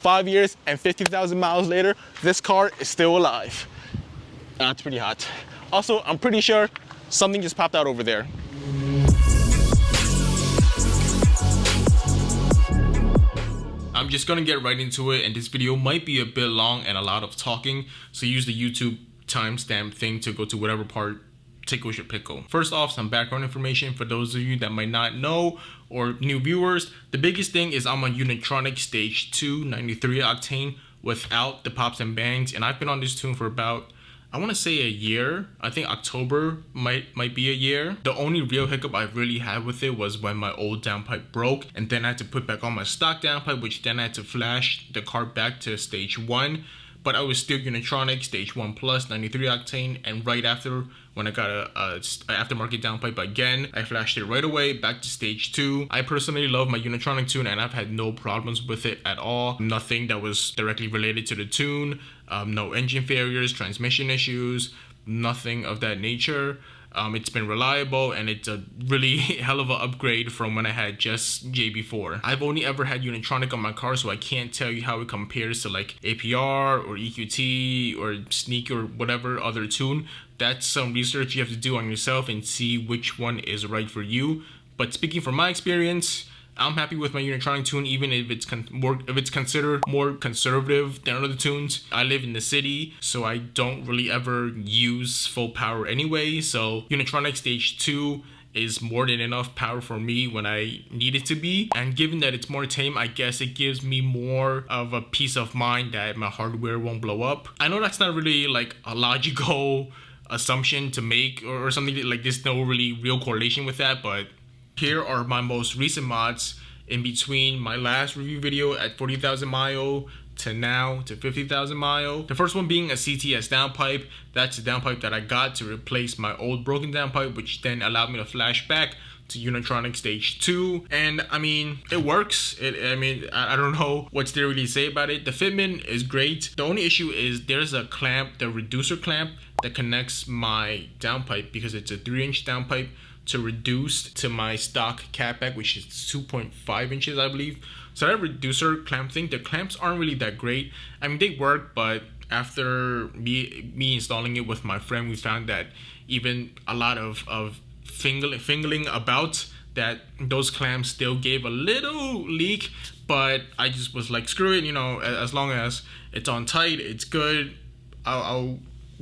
5 years and 50,000 miles later, this car is still alive. That's pretty hot. Also, I'm pretty sure something just popped out over there. I'm just gonna get right into it, and this video might be a bit long and a lot of talking, so use the YouTube timestamp thing to go to whatever part tickles your pickle. First off, some background information for those of you that might not know or new viewers. The biggest thing is I'm on Unitronic Stage 2 93 octane without the pops and bangs, and I've been on this tune for about, I want to say, a year. I think October might be a year. The only real hiccup I really had with it was when my old downpipe broke, and then I had to put back on my stock downpipe, which then I had to flash the car back to Stage 1. But I was still Unitronic Stage 1 Plus 93 octane, and right after, when I got a aftermarket downpipe again, I flashed it right away back to Stage 2. I personally love my Unitronic tune, and I've had no problems with it at all. Nothing that was directly related to the tune, no engine failures, transmission issues, nothing of that nature. It's been reliable, and it's a really hell of an upgrade from when I had just JB4. I've only ever had Unitronic on my car, so I can't tell you how it compares to like APR or EQT or Sneak or whatever other tune. That's some research you have to do on yourself and see which one is right for you. But speaking from my experience, I'm happy with my Unitronic tune, even if it's considered more conservative than other tunes. I live in the city, so I don't really ever use full power anyway. So Unitronic Stage 2 is more than enough power for me when I need it to be. And given that it's more tame, I guess it gives me more of a peace of mind that my hardware won't blow up. I know that's not really like a logical assumption to make or something like this. No really real correlation with that, but here are my most recent mods in between my last review video at 40,000 mile to now to 50,000 mile. The first one being a CTS downpipe. That's a downpipe that I got to replace my old broken downpipe, which then allowed me to flash back to Unitronic Stage 2. And I mean, it works. I don't know what's there really to say about it. The fitment is great. The only issue is there's a clamp, the reducer clamp that connects my downpipe, because it's a 3-inch downpipe, to reduce to my stock catback, which is 2.5 inches, I believe. So that reducer clamp thing, the clamps aren't really that great. I mean, they work, but after me installing it with my friend, we found that even a lot of fingling about, that those clamps still gave a little leak. But I just was like, screw it, you know, as long as it's on tight, it's good. I'll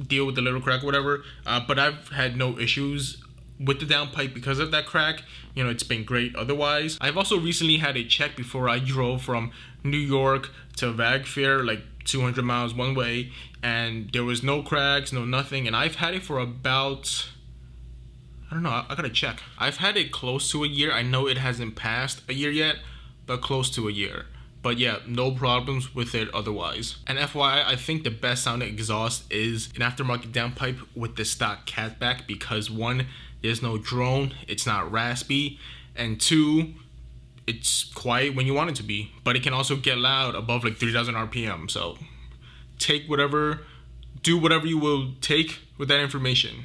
deal with the little crack, whatever. But I've had no issues with the downpipe because of that crack. You know, it's been great otherwise. I've also recently had it checked before I drove from New York to Vag Fair, like 200 miles one way, and there was no cracks, no nothing. And I've had it for about, I don't know, I gotta check. I've had it close to a year. I know it hasn't passed a year yet, but close to a year. But yeah, no problems with it otherwise. And FYI, I think the best sounding exhaust is an aftermarket downpipe with the stock catback, because one, there's no drone, it's not raspy, and two, it's quiet when you want it to be, but it can also get loud above like 3,000 RPM. So do whatever you will take with that information.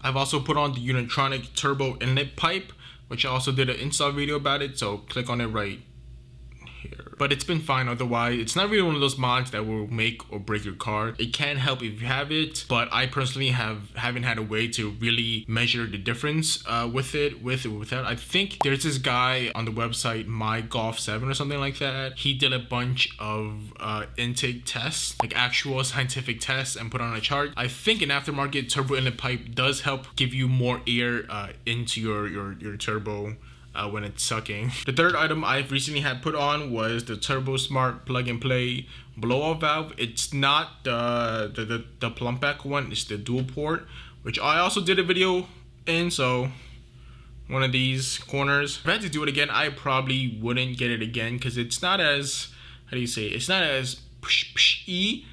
I've also put on the Unitronic Turbo Inlet pipe, which I also did an install video about it, so click on it right here. But it's been fine otherwise. It's not really one of those mods that will make or break your car. It can help if you have it, but I personally haven't had a way to really measure the difference with it or without. I think there's this guy on the website, My Golf 7 or something like that. He did a bunch of intake tests, like actual scientific tests, and put on a chart. I think an aftermarket turbo inlet pipe does help give you more air into your turbo when it's sucking. The third item I've recently had put on was the Turbo Smart plug and play blow-off valve. It's not the plump back one, it's the dual port, which I also did a video in. So one of these corners, if I had to do it again, I probably wouldn't get it again, because it's not as, how do you say, it's not as psh-psh-y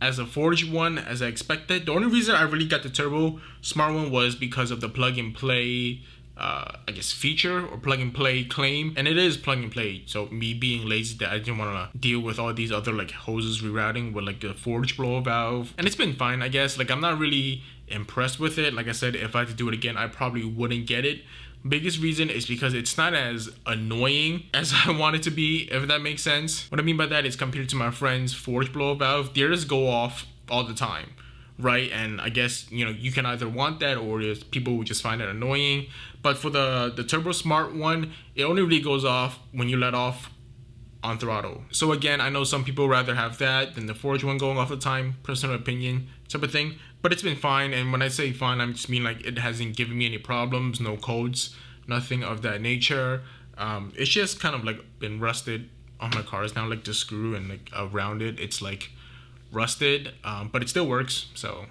as a forged one as I expected. The only reason I really got the Turbo Smart one was because of the plug and play I guess feature or plug and play claim, and it is plug and play. So me being lazy that I didn't want to deal with all these other like hoses rerouting with like the forge blow valve, and it's been fine, I guess. Like I'm not really impressed with it. Like I said, if I had to do it again, I probably wouldn't get it. Biggest reason is because it's not as annoying as I want it to be, if that makes sense. What I mean by that is compared to my friend's forge blow valve, theirs go off all the time, right? And I guess, you know, you can either want that or people would just find it annoying. But for the Turbo Smart one, it only really goes off when you let off on throttle. So again, I know some people rather have that than the forge one going off the time, personal opinion type of thing, but it's been fine. And when I say fine, I just mean like it hasn't given me any problems, no codes, nothing of that nature. It's just kind of like been rusted on my cars now, like the screw and like around it, it's like rusted, but it still works. So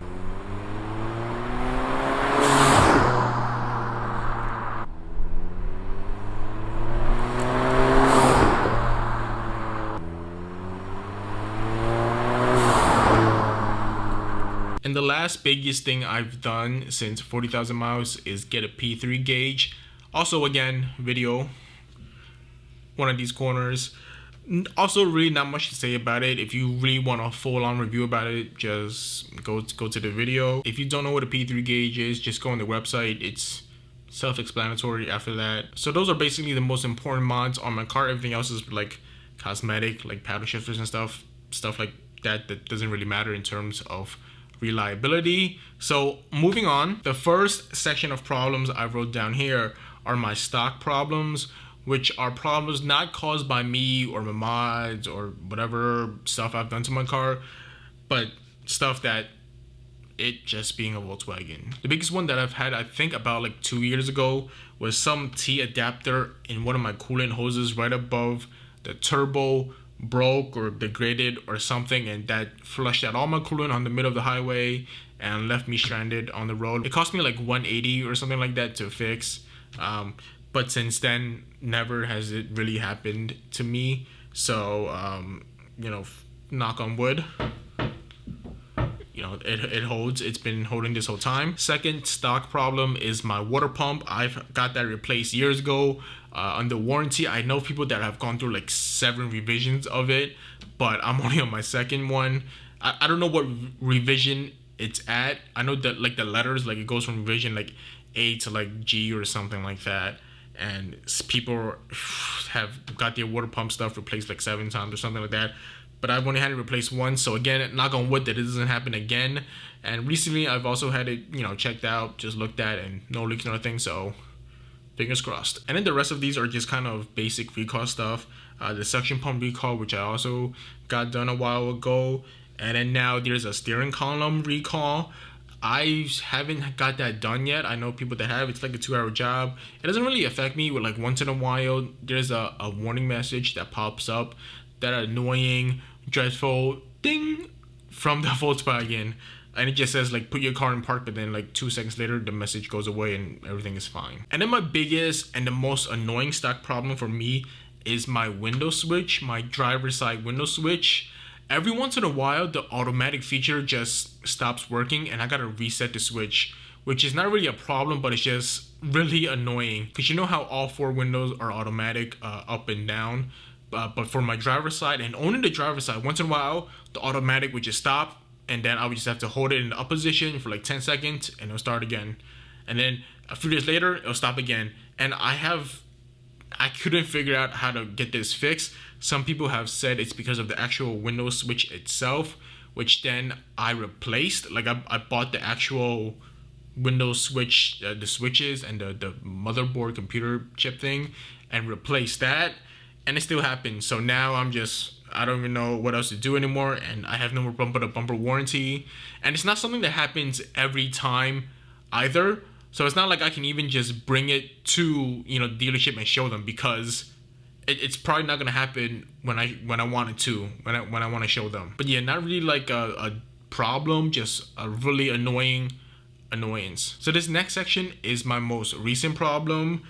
and the last biggest thing I've done since 40,000 miles is get a P3 gauge. Also, again, video, one of these corners. Also, really not much to say about it. If you really want a full-on review about it, just go to the video. If you don't know what a P3 gauge is, just go on the website. It's self-explanatory after that. So those are basically the most important mods on my car. Everything else is like cosmetic, like paddle shifters and stuff like that doesn't really matter in terms of reliability. So moving on, the first section of problems I wrote down here are my stock problems, which are problems not caused by me or my mods or whatever stuff I've done to my car, but stuff that it just being a Volkswagen. The biggest one that I've had, I think about like 2 years ago, was some T adapter in one of my coolant hoses right above the turbo broke or degraded or something, and that flushed out all my coolant on the middle of the highway and left me stranded on the road. It cost me like $180 or something like that to fix, but since then never has it really happened to me. So you know, knock on wood, you know, it holds. It's been holding this whole time. Second stock problem is my water pump. I've got that replaced years ago under warranty. I know people that have gone through like 7 revisions of it, but I'm only on my second one. I don't know what revision it's at. I know that like the letters, like it goes from revision like A to like G or something like that, and people have got their water pump stuff replaced like 7 times or something like that, but I've only had it replaced once. So again, knock on wood that it doesn't happen again. And recently I've also had it, you know, checked out, just looked at, and no leaks or nothing, so fingers crossed. And then the rest of these are just kind of basic recall stuff. The suction pump recall, which I also got done a while ago, and then now there's a steering column recall. I haven't got that done yet. I know people that have. It's like a 2-hour job. It doesn't really affect me, but like once in a while there's a warning message that pops up, that annoying dreadful ding from the Volkswagen, and it just says like put your car in park, but then like 2 seconds later the message goes away and everything is fine. And then my biggest and the most annoying stock problem for me is my window switch, my driver's side window switch. Every once in a while the automatic feature just stops working and I gotta reset the switch, which is not really a problem, but it's just really annoying because you know how all 4 windows are automatic up and down, but for my driver's side and only the driver's side, once in a while the automatic would just stop, and then I would just have to hold it in the up position for like 10 seconds and it'll start again, and then a few days later it'll stop again. And I couldn't figure out how to get this fixed. Some people have said it's because of the actual window switch itself, which then I replaced. Like I bought the actual window switch, the switches and the motherboard computer chip thing, and replaced that, and it still happens. So now I don't even know what else to do anymore, and I have no more bumper to bumper warranty, and it's not something that happens every time either. So it's not like I can even just bring it to, you know, dealership and show them, because it's probably not gonna happen when I want it to, when I want to show them. But yeah, not really like a problem, just a really annoying annoyance. So this next section is my most recent problem,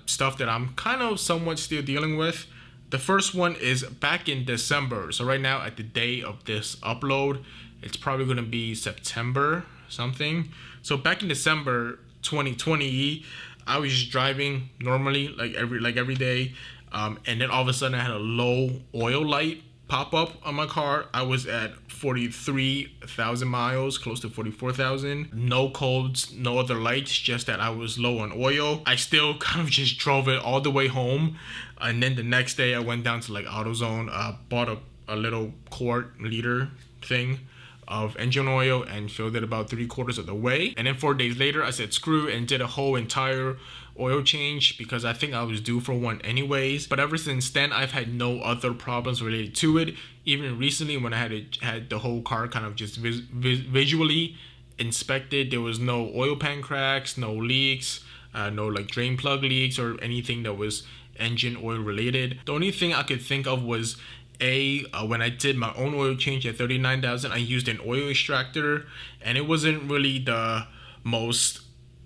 stuff that I'm kind of somewhat still dealing with. The first one is back in December. So right now at the day of this upload, it's probably gonna be September something. So back in December 2020, I was just driving normally, like every day, and then all of a sudden I had a low oil light pop up on my car. I was at 43,000 miles, close to 44,000. No codes, no other lights, just that I was low on oil. I still kind of just drove it all the way home, and then the next day I went down to like AutoZone, bought a little quart-liter thing of engine oil and filled it about 3/4 of the way. And then 4 days later I said screw and did a whole entire oil change because I think I was due for one anyways. But ever since then I've had no other problems related to it. Even recently when I had the whole car kind of just visually inspected, there was no oil pan cracks, no leaks, no like drain plug leaks or anything that was engine oil related. The only thing I could think of was when I did my own oil change at 39,000, I used an oil extractor and it wasn't really the most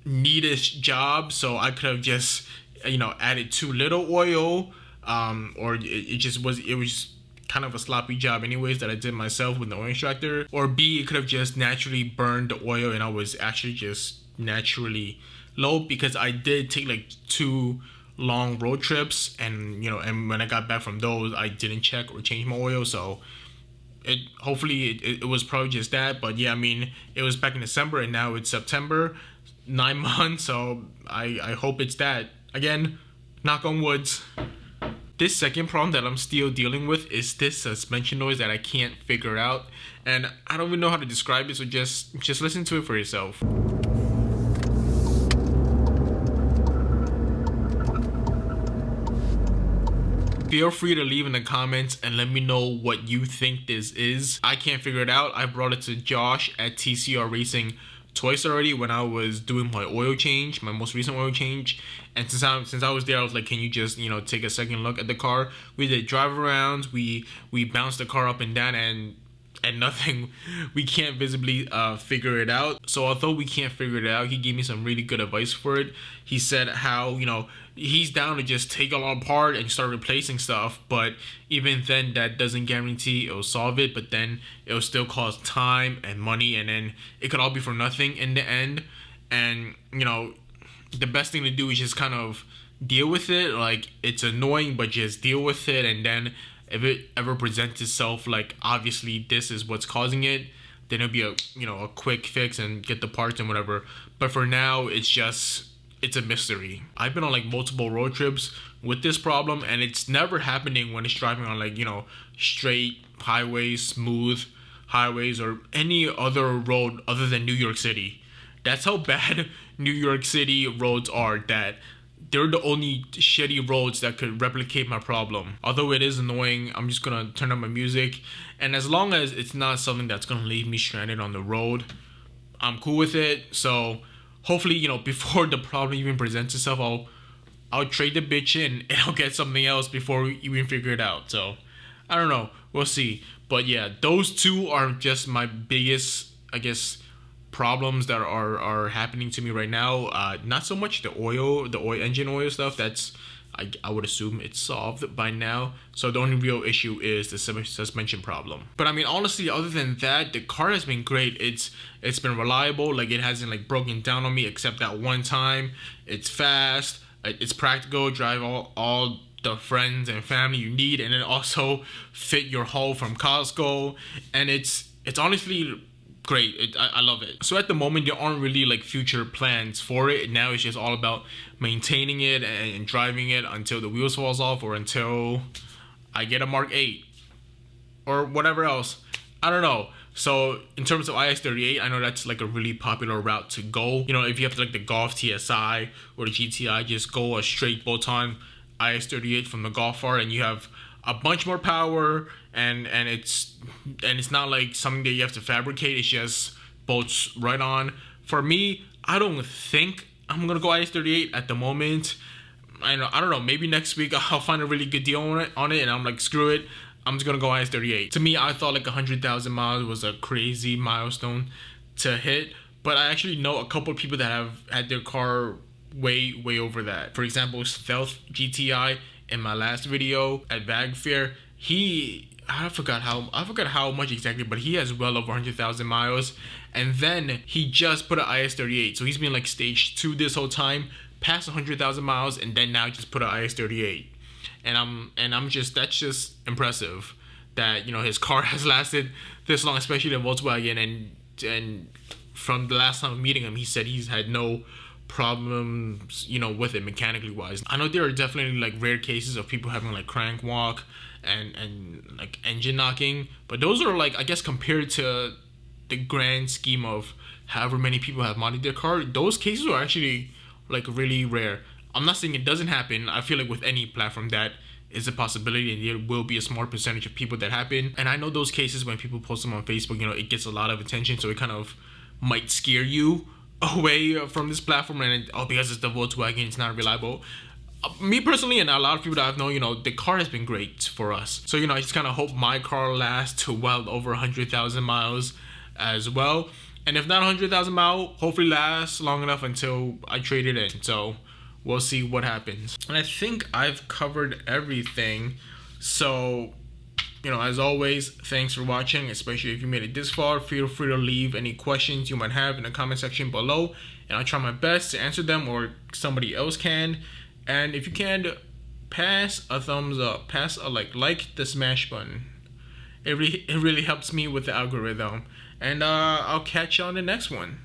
neatest job, so I could have just added too little oil, or it was kind of a sloppy job anyways that I did myself with the oil extractor. Or B, it could have just naturally burned the oil and I was actually just naturally low because I did take like 2 long road trips, and and when I got back from those I didn't check or change my oil, so it was probably just that. But yeah, I mean, it was back in December and now it's September, 9 months, so I hope it's that. Again, knock on woods. This second problem that I'm still dealing with is this suspension noise that I can't figure out, and I don't even know how to describe it, so just listen to it for yourself. Feel free to leave in the comments and let me know what you think this is. I can't figure it out. I brought it to Josh at TCR Racing twice already when I was doing my oil change, my most recent oil change. And since I was there, I was like, can you just take a second look at the car? We did drive arounds, we bounced the car up and down, and nothing. We can't visibly figure it out. So although we can't figure it out, he gave me some really good advice for it. He said how he's down to just take it all apart and start replacing stuff, but even then that doesn't guarantee it'll solve it. But then it'll still cost time and money, and then it could all be for nothing in the end. And the best thing to do is just kind of deal with it. Like, it's annoying, but just deal with it. And then if it ever presents itself, like obviously this is what's causing it, then it'll be a quick fix and get the parts and whatever. But for now, it's a mystery. I've been on like multiple road trips with this problem, and it's never happening when it's driving on like straight highways, smooth highways, or any other road other than New York City. That's how bad New York City roads are, that they're the only shitty roads that could replicate my problem. Although it is annoying, I'm just gonna turn up my music, and as long as it's not something that's gonna leave me stranded on the road, I'm cool with it. So hopefully, before the problem even presents itself, I'll trade the bitch in and I'll get something else before we even figure it out. So I don't know, we'll see. But yeah, those two are just my biggest, I guess, problems that are happening to me right now. Not so much the engine oil stuff. That's I would assume it's solved by now. So the only real issue is the suspension problem. But I mean, honestly, other than that, the car has been great. It's been reliable. Like, it hasn't like broken down on me except that one time. It's fast. It's practical. Drive all the friends and family you need, and it also fit your haul from Costco. And it's honestly great. I love it. So at the moment, there aren't really like future plans for it. Now it's just all about maintaining it and driving it until the wheels falls off, or until I get a Mark 8 or whatever else. I don't know. So in terms of IS38, I know that's like a really popular route to go. If you have like the Golf TSI or the GTI, just go a straight bolt-on IS38 from the Golf R, and you have a bunch more power, and it's not like something that you have to fabricate. It's just bolts right on. For me, I don't think I'm gonna go IS38 at the moment. I don't know, maybe next week I'll find a really good deal on it and I'm like, screw it, I'm just gonna go IS38. To me, I thought like 100,000 miles was a crazy milestone to hit, but I actually know a couple of people that have had their car way over that. For example, Stealth GTI, in my last video at Bag Fair, I forgot how much exactly, but he has well over 100,000 miles, and then he just put an IS38, so he's been like stage 2 this whole time, past 100,000 miles and then now just put an IS38. And I'm just, that's just impressive that, you know, his car has lasted this long, especially the Volkswagen. And from the last time meeting him, he said he's had no problems, you know, with it mechanically wise. I know there are definitely like rare cases of people having like crank walk and like engine knocking, but those are like, I guess, compared to the grand scheme of however many people have modded their car, those cases are actually like really rare. I'm not saying it doesn't happen. I feel like with any platform that is a possibility, and there will be a small percentage of people that happen. And I know those cases, when people post them on Facebook, you know, it gets a lot of attention, so it kind of might scare you away from this platform. And because it's the Volkswagen, it's not reliable. Me personally, and a lot of people that I've known, you know, the car has been great for us. So, you know, I just kind of hope my car lasts to well over 100,000 miles as well. And if not 100,000 miles, hopefully lasts long enough until I trade it in. So we'll see what happens. And I think I've covered everything. So, you know, as always, thanks for watching, especially if you made it this far. Feel free to leave any questions you might have in the comment section below, and I'll try my best to answer them, or somebody else can. And if you can, pass a thumbs up, pass a like the smash button. It really helps me with the algorithm. And I'll catch you on the next one.